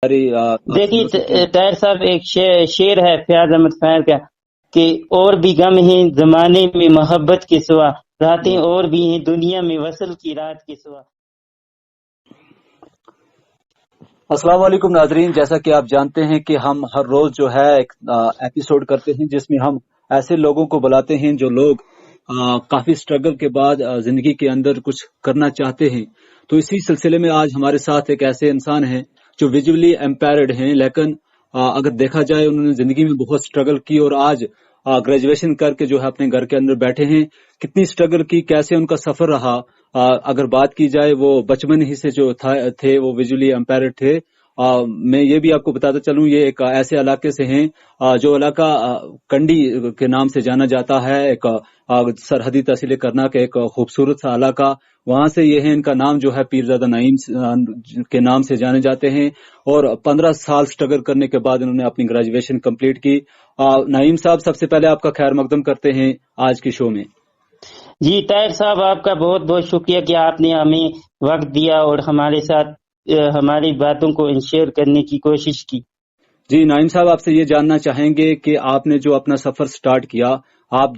دیکھیے طاہر صاحب، ایک شعر ہے فیاض احمد فیاض کا کہ اور بھی غم ہیں زمانے میں محبت کے سوا، راتیں اور بھی ہیں دنیا میں وصل کی رات کے سوا۔ السلام علیکم ناظرین، جیسا کہ آپ جانتے ہیں کہ ہم ہر روز جو ہے ایک ایپیسوڈ کرتے ہیں جس میں ہم ایسے لوگوں کو بلاتے ہیں جو لوگ کافی سٹرگل کے بعد زندگی کے اندر کچھ کرنا چاہتے ہیں۔ تو اسی سلسلے میں آج ہمارے ساتھ ایک ایسے انسان ہیں جو ویژولی امپیرڈ ہیں، لیکن اگر دیکھا جائے انہوں نے زندگی میں بہت سٹرگل کی اور آج گریجویشن کر کے جو ہے اپنے گھر کے اندر بیٹھے ہیں۔ کتنی سٹرگل کی، کیسے ان کا سفر رہا، اگر بات کی جائے وہ بچپن ہی سے جو تھے وہ ویژولی امپیرڈ تھے۔ میں یہ بھی آپ کو بتاتا چلوں، یہ ایک ایسے علاقے سے ہیں جو علاقہ کنڈی کے نام سے جانا جاتا ہے، ایک سرحدی تحصیل کرنا کا ایک خوبصورت سا علاقہ، وہاں سے یہ ہے۔ ان کا نام جو ہے پیرزادہ نعیم کے نام سے جانے جاتے ہیں، اور 15 سال سٹرگل کرنے کے بعد انہوں نے اپنی گریجویشن کمپلیٹ کی۔ نعیم صاحب، سب سے پہلے آپ کا خیر مقدم کرتے ہیں آج کے شو میں۔ جی طاہر صاحب، آپ کا بہت بہت شکریہ کہ آپ نے ہمیں وقت دیا اور ہمارے ساتھ ہماری باتوں کو شیئر کرنے کی کوشش کی۔ جی نعیم صاحب، آپ سے یہ جاننا چاہیں گے کہ آپ نے جو اپنا سفر سٹارٹ کیا، آپ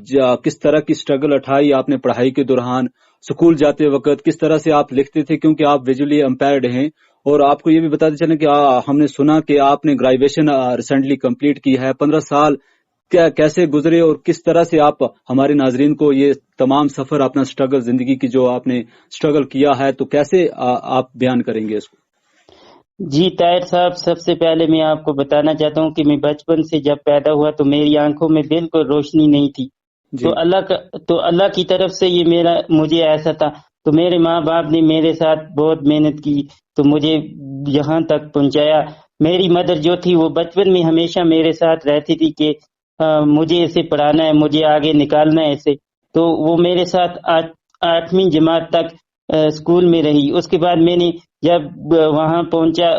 کس طرح کی سٹرگل اٹھائی آپ نے پڑھائی کے دوران، سکول جاتے وقت کس طرح سے آپ لکھتے تھے، کیونکہ آپ ویژولی امپیرڈ ہیں۔ اور آپ کو یہ بھی بتاتے چلیں کہ ہم نے سنا کہ آپ نے گریجویشن ریسنٹلی کمپلیٹ کی ہے۔ 15 سال کیسے گزرے اور کس طرح سے آپ ہمارے ناظرین کو یہ تمام سفر، اپنا سٹرگل، زندگی کی جو آپ نے سٹرگل کیا ہے، تو کیسے آپ بیان کریں گے اس کو؟ جی طاہر صاحب، سب سے پہلے میں آپ کو بتانا چاہتا ہوں کہ میں بچپن سے جب پیدا ہوا تو میری آنکھوں میں بالکل روشنی نہیں تھی، جی۔ تو اللہ کی طرف سے یہ مجھے ایسا تھا، تو میرے ماں باپ نے میرے ساتھ بہت محنت کی تو مجھے یہاں تک پہنچایا۔ میری مدر جو تھی وہ بچپن میں ہمیشہ میرے ساتھ رہتی تھی کہ مجھے اسے پڑھانا ہے، مجھے آگے نکالنا ہے اسے، تو وہ میرے ساتھ 8ویں جماعت تک اسکول میں رہی۔ اس کے بعد میں نے جب وہاں پہنچا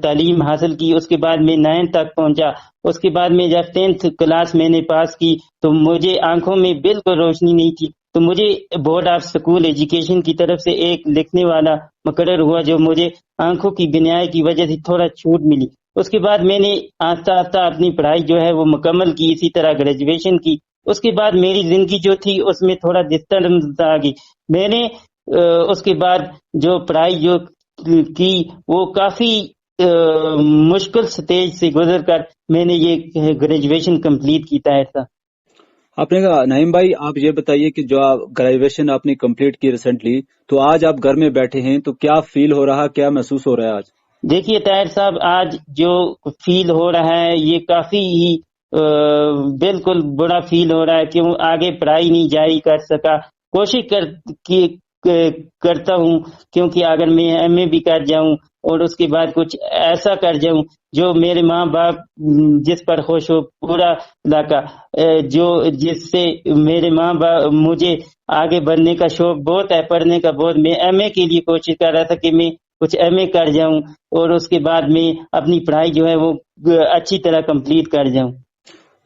تعلیم حاصل کی، اس کے بعد میں 9 تک پہنچا۔ اس کے بعد میں جب 10th کلاس میں نے پاس کی تو مجھے آنکھوں میں بالکل روشنی نہیں تھی، تو مجھے بورڈ آف اسکول ایجوکیشن کی طرف سے ایک لکھنے والا مقرر ہوا جو مجھے آنکھوں کی بینائی کی وجہ سے تھوڑا چھوٹ ملی۔ اس کے بعد میں نے آہستہ آہستہ اپنی پڑھائی جو ہے وہ مکمل کی، اسی طرح گریجویشن کی۔ اس کے بعد میری زندگی جو تھی اس میں تھوڑا ڈسٹربنس آ گئی۔ میں نے اس کے بعد جو پڑھائی جو کی وہ کافی مشکل سٹیج سے گزر کر میں نے یہ گریجویشن کمپلیٹ کی۔ تھا آپ نے کہا نعیم بھائی، آپ یہ بتائیے کہ جو آپ گریجویشن آپ نے کمپلیٹ کی ریسنٹلی، تو آج آپ گھر میں بیٹھے ہیں تو کیا فیل ہو رہا، کیا محسوس ہو رہا ہے آج؟ دیکھیے طاہر صاحب، آج جو فیل ہو رہا ہے یہ کافی ہی بالکل بڑا فیل ہو رہا ہے کہ آگے پڑھائی نہیں جاری کر سکا۔ کوشش کرتا ہوں کیونکہ اگر میں ایم اے بھی کر جاؤں اور اس کے بعد کچھ ایسا کر جاؤں جو میرے ماں باپ جس پر خوش ہو، پورا علاقہ جس سے میرے ماں باپ، مجھے آگے بڑھنے کا شوق بہت ہے، پڑھنے کا بہت۔ میں ایم اے کے لیے کوشش کر رہا تھا کہ میں کچھ ایم اے کر جاؤں اور اس کے بعد میں اپنی پڑھائی جو ہے وہ اچھی طرح کمپلیٹ کر جاؤں۔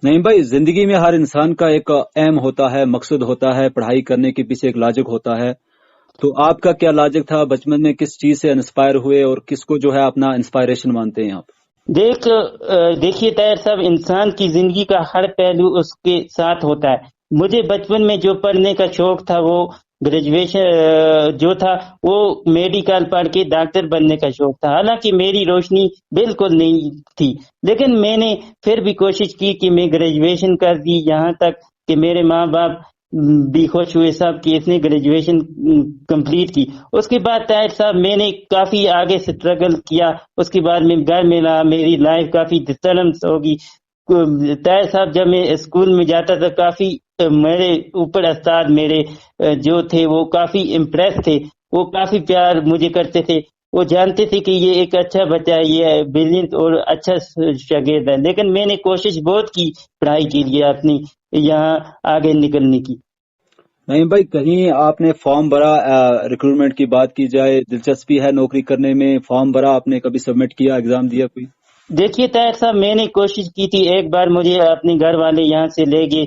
نہیں بھائی، زندگی میں ہر انسان کا ایک ایم ہوتا ہے، مقصد ہوتا ہے، پڑھائی کرنے کے پیچھے ایک لاجک ہوتا ہے۔ تو آپ کا کیا لاجک تھا؟ بچپن میں کس چیز سے انسپائر ہوئے اور کس کو جو ہے اپنا انسپائریشن مانتے ہیں آپ؟ دیکھیے طاہر صاحب، انسان کی زندگی کا ہر پہلو اس کے ساتھ ہوتا ہے۔ مجھے بچپن میں جو پڑھنے کا شوق تھا وہ گریجویشن جو تھا وہ میڈیکل پڑھ کے ڈاکٹر بننے کا شوق تھا، حالانکہ میری روشنی بالکل نہیں تھی، لیکن میں نے پھر بھی کوشش کی کہ میں گریجویشن کر دی، یہاں تک کہ میرے ماں باپ بھی خوش ہوئے سب کہ اس نے گریجویشن کمپلیٹ کی۔ اس کے بعد طاہر صاحب میں نے کافی آگے سٹرگل کیا، اس کے بعد میں گھر میں رہا، میری لائف کافی ڈسٹربنس ہوگی۔ طاہر صاحب جب میں اسکول میں جاتا تھا کافی میرے اوپر استاد میرے جو تھے وہ کافی امپریس تھے، وہ کافی پیار مجھے کرتے تھے، وہ جانتے تھے کہ یہ ایک اچھا بچہ ہے، یہ برلینٹ اور اچھا شاگرد ہے، لیکن میں نے کوشش بہت کی پڑھائی کے لیے اپنی یہاں آگے نکلنے کی۔ نہیں بھائی، کہیں آپ نے فارم بھرا، ریکروٹمنٹ کی بات کی جائے، دلچسپی ہے نوکری کرنے میں، فارم بھرا آپ نے، کبھی سبمٹ کیا، ایگزام دیا کوئی؟ دیکھیے طاہر صاحب، میں نے کوشش کی تھی، ایک بار مجھے اپنے گھر والے یہاں سے لے گئے،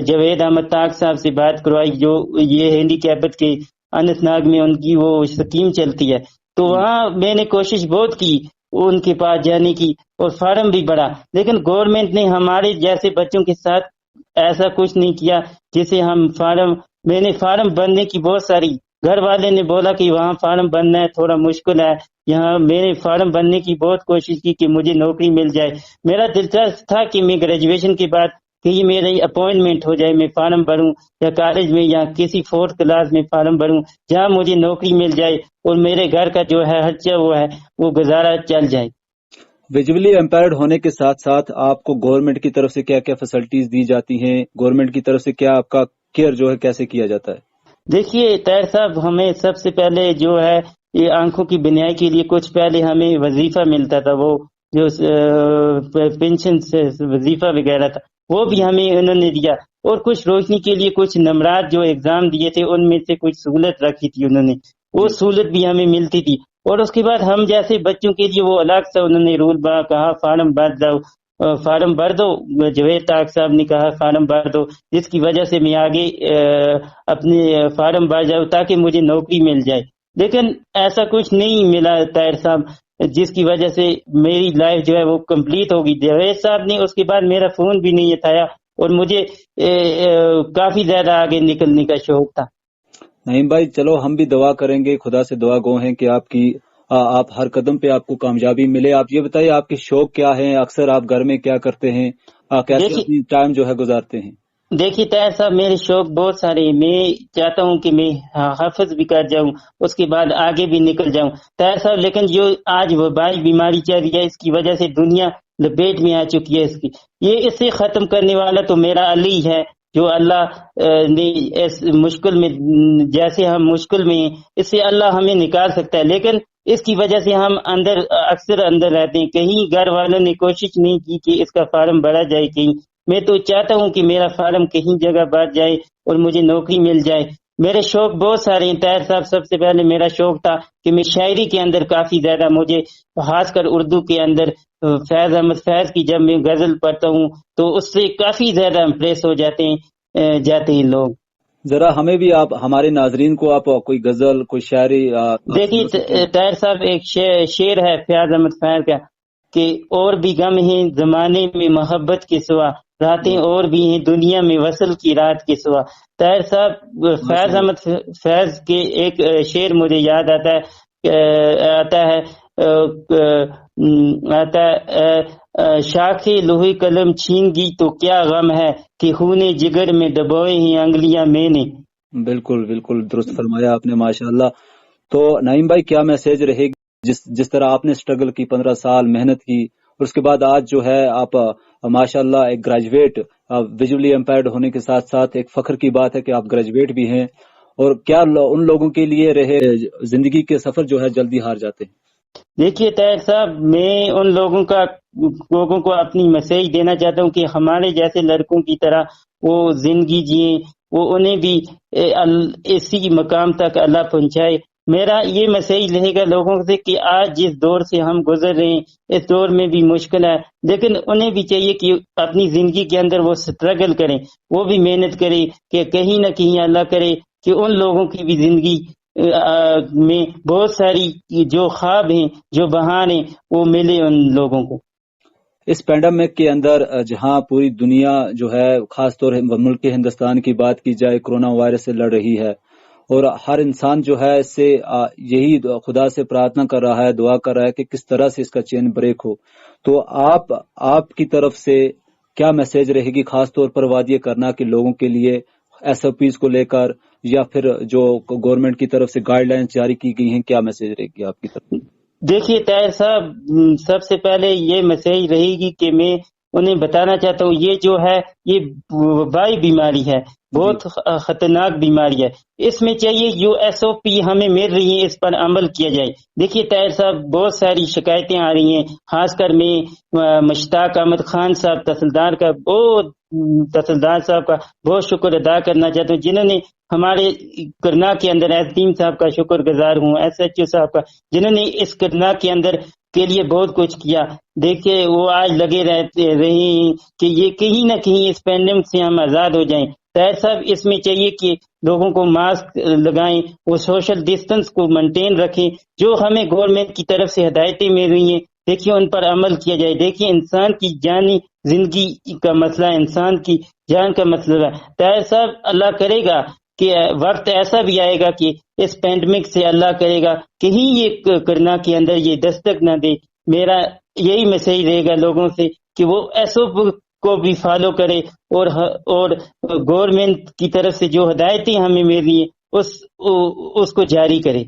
جاوید احمد طاق صاحب سے بات کروائی جو یہ ہینڈی کیپٹ کے اننت ناگ میں ان کی وہ اسکیم چلتی ہے، تو وہاں میں نے کوشش بہت کی ان کے پاس جانے کی، اور فارم بھی بڑا، لیکن گورنمنٹ نے ہمارے جیسے بچوں کے ساتھ ایسا کچھ نہیں کیا جسے ہم میں نے فارم بھرنے کی بہت ساری، گھر والے نے بولا کہ وہاں فارم بھرنا ہے تھوڑا مشکل ہے، یہاں میں نے فارم بھرنے کی بہت کوشش کی کہ مجھے نوکری مل جائے، میرا دلچسپ تھا کہ میں گریجویشن کے بعد کہیں میری اپوائنٹمنٹ ہو جائے، میں فارم بھروں یا کالج میں یا کسی 4th کلاس میں فارم بھروں جہاں مجھے نوکری مل جائے اور میرے گھر کا جو ہے خرچہ وہ گزارا چل جائے۔ ویژولی امپیئرڈ ہونے کے ساتھ ساتھ آپ کو گورنمنٹ کی طرف سے کیا کیا فیسلٹیز دی جاتی ہیں، گورنمنٹ کی طرف سے کیا آپ کا کیئر جو ہے کیسے کیا جاتا ہے؟ دیکھیے طاہر صاحب، ہمیں سب سے پہلے جو ہے یہ آنکھوں کی بینائی کے لیے کچھ پہلے ہمیں وظیفہ ملتا تھا، وہ جو پینشن سے وظیفہ وغیرہ تھا وہ بھی ہمیں انہوں نے دیا، اور کچھ روشنی کے لیے کچھ نمرات جو ایگزام دیے تھے ان میں سے کچھ سہولت رکھی تھی انہوں نے، وہ جی سہولت بھی ہمیں ملتی تھی۔ اور اس کے بعد ہم جیسے بچوں کے لیے وہ الگ سے انہوں نے رول کہا فارم بھر دو، فارم بھر دو، جوید طاق صاحب نے کہا فارم بھر دو، جس کی وجہ سے میں آگے اپنے فارم بھر جاؤں تاکہ مجھے نوکری مل جائے، لیکن ایسا کچھ نہیں ملا طاہر صاحب، جس کی وجہ سے میری لائف جو ہے وہ کمپلیٹ ہوگی۔ جوید صاحب نے اس کے بعد میرا فون بھی نہیں اٹھایا، اور مجھے کافی زیادہ آگے نکلنے کا شوق تھا۔ نعیم بھائی، چلو ہم بھی دعا کریں گے، خدا سے دعا گو ہیں کہ آپ ہر قدم پہ آپ کو کامیابی ملے۔ آپ یہ بتائیے آپ کے شوق کیا ہیں، اکثر آپ گھر میں کیا کرتے ہیں، کیسے دیکھیے اپنی ٹائم جو ہے گزارتے ہیں؟ دیکھیے طاہر صاحب، میرے شوق بہت سارے ہیں، میں چاہتا ہوں کہ میں حافظ بھی کر جاؤں، اس کے بعد آگے بھی نکل جاؤں طاہر صاحب، لیکن جو آج وبائی بیماری چل رہی ہے اس کی وجہ سے دنیا لپیٹ میں آ چکی ہے، اس سے ختم کرنے والا تو میرا علی ہے، جو اللہ نے اس مشکل میں، جیسے ہم مشکل میں ہیں اس سے اللہ ہمیں نکال سکتا ہے، لیکن اس کی وجہ سے ہم اکثر اندر رہتے ہیں، کہیں گھر والوں نے کوشش نہیں کی کہ اس کا فارم بھرا جائے، کہیں میں تو چاہتا ہوں کہ میرا فارم کہیں جگہ بھر جائے اور مجھے نوکری مل جائے۔ میرے شوق بہت سارے ہیں طاہر صاحب، سب سے پہلے میرا شوق تھا کہ میں شاعری کے اندر کافی زیادہ، مجھے خاص کر اردو کے اندر فیض احمد فیض کی جب میں غزل پڑھتا ہوں تو اس سے کافی زیادہ امپریس ہو جاتے ہیں لوگ۔ ذرا ہمیں بھی آپ، ہمارے ناظرین کو آپ کوئی غزل، کوئی شاعری دیکھیے طاہر صاحب، ایک شعر ہے فیاض احمد فیض کا کہ اور بھی غم ہیں زمانے میں محبت کے سوا، راتیں اور بھی ہیں دنیا میں وصل کی رات کے سوا۔ طاہر صاحب، فیاض احمد فیض کے ایک شعر مجھے یاد آتا ہے شاخ لوہے قلم چھین گی تو کیا غم ہے کہ خون جگر میں دبوئے ہیں انگلیاں میں نے۔ بالکل بالکل درست فرمایا آپ نے، ماشاءاللہ۔ تو نعیم بھائی، کیا میسج رہے گی جس طرح آپ نے اسٹرگل کی، 15 سال محنت کی، اور اس کے بعد آج جو ہے آپ ماشاءاللہ ایک گریجویٹ، ویژولی امپیئرڈ ہونے کے ساتھ ساتھ ایک فخر کی بات ہے کہ آپ گریجویٹ بھی ہیں، اور کیا ان لوگوں کے لیے رہے زندگی کے سفر جو ہے جلدی ہار جاتے ہیں؟ دیکھیے طاہر صاحب، میں ان لوگوں کو اپنی میسج دینا چاہتا ہوں کہ ہمارے جیسے لڑکوں کی طرح وہ زندگی جئیں، وہ انہیں بھی اسی مقام تک اللہ پہنچائے۔ میرا یہ میسج رہے گا لوگوں سے کہ آج جس دور سے ہم گزر رہے ہیں اس دور میں بھی مشکل ہے، لیکن انہیں بھی چاہیے کہ اپنی زندگی کے اندر وہ سٹرگل کریں، وہ بھی محنت کریں کہ کہیں نہ کہیں اللہ کرے کہ ان لوگوں کی بھی زندگی میں بہت ساری جو خواب ہیں، جو بہار ہیں، وہ ملے ان لوگوں کو۔ اس پینڈیمک کے اندر جہاں پوری دنیا جو ہے، خاص طور ملک ہندوستان کی بات کی جائے، کرونا وائرس سے لڑ رہی ہے، اور ہر انسان جو ہے اس سے یہی خدا سے پرارتھنا کر رہا ہے، دعا کر رہا ہے کہ کس طرح سے اس کا چین بریک ہو۔ تو آپ کی طرف سے کیا میسج رہے گی، خاص طور پر وادی کرنا کے لوگوں کے لیے، ایس او پیز کو لے کر، یا پھر جو گورنمنٹ کی طرف سے گائیڈ لائنز جاری کی گئی ہیں، کیا میسج رہے گی آپ کی طرف؟ دیکھیے طاہر صاحب، سب سے پہلے یہ میسج رہے گی کہ میں انہیں بتانا چاہتا ہوں یہ جو ہے یہ وبائی بیماری ہے، بہت خطرناک بیماری ہے، اس میں چاہیے جو ایس او پی ہمیں مل رہی ہیں اس پر عمل کیا جائے۔ دیکھیے طاہر صاحب، بہت ساری شکایتیں آ رہی ہیں، خاص کر میں مشتاق احمد خان صاحب تحصیلدار صاحب کا بہت شکر ادا کرنا چاہتا ہوں، جنہوں نے ہمارے کرنا کے اندر ایس ڈی ایم صاحب کا شکر گزار ہوں، ایس ایچ او صاحب کا، جنہوں نے اس کرنا کے اندر کے لیے بہت کچھ کیا۔ دیکھیے وہ آج لگے رہے ہیں کہ یہ کہیں نہ کہیں اس پینڈیمک سے ہم آزاد ہو جائیں۔ طاہر صاحب، اس میں چاہیے کہ لوگوں کو ماسک لگائیں، وہ سوشل ڈسٹنس کو مینٹین رکھیں، جو ہمیں گورنمنٹ کی طرف سے ہدایتیں مل رہی ہیں دیکھیے ان پر عمل کیا جائے. دیکھیے انسان کی جانی زندگی کا مسئلہ ہے، انسان کی جان کا مسئلہ ہے. طاہر صاحب اللہ کرے گا کہ وقت ایسا بھی آئے گا کہ اس پینڈمک سے اللہ کرے گا کہیں یہ کرنا کے اندر یہ دستک نہ دے. میرا یہی میسج رہے گا لوگوں سے کہ وہ ایس او کو بھی فالو کرے اور گورنمنٹ کی طرف سے جو ہدایتیں ہمیں مل رہی ہیں اس کو جاری کرے.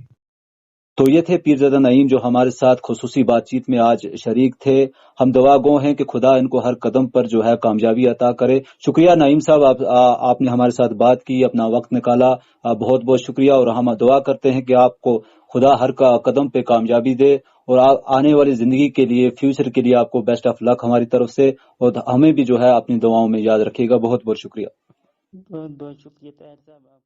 تو یہ تھے پیرزادہ نعیم جو ہمارے ساتھ خصوصی بات چیت میں آج شریک تھے. ہم دعا گو ہیں کہ خدا ان کو ہر قدم پر جو ہے کامیابی عطا کرے. شکریہ نعیم صاحب، آپ نے ہمارے ساتھ بات کی، اپنا وقت نکالا، بہت بہت شکریہ. اور ہم دعا کرتے ہیں کہ آپ کو خدا ہر قدم پہ کامیابی دے اور آنے والی زندگی کے لیے، فیوچر کے لیے آپ کو بیسٹ آف لک ہماری طرف سے، اور ہمیں بھی جو ہے اپنی دعاؤں میں یاد رکھیے گا. بہت بہت شکریہ. بہت بہت شکریہ طاہر صاحب آپ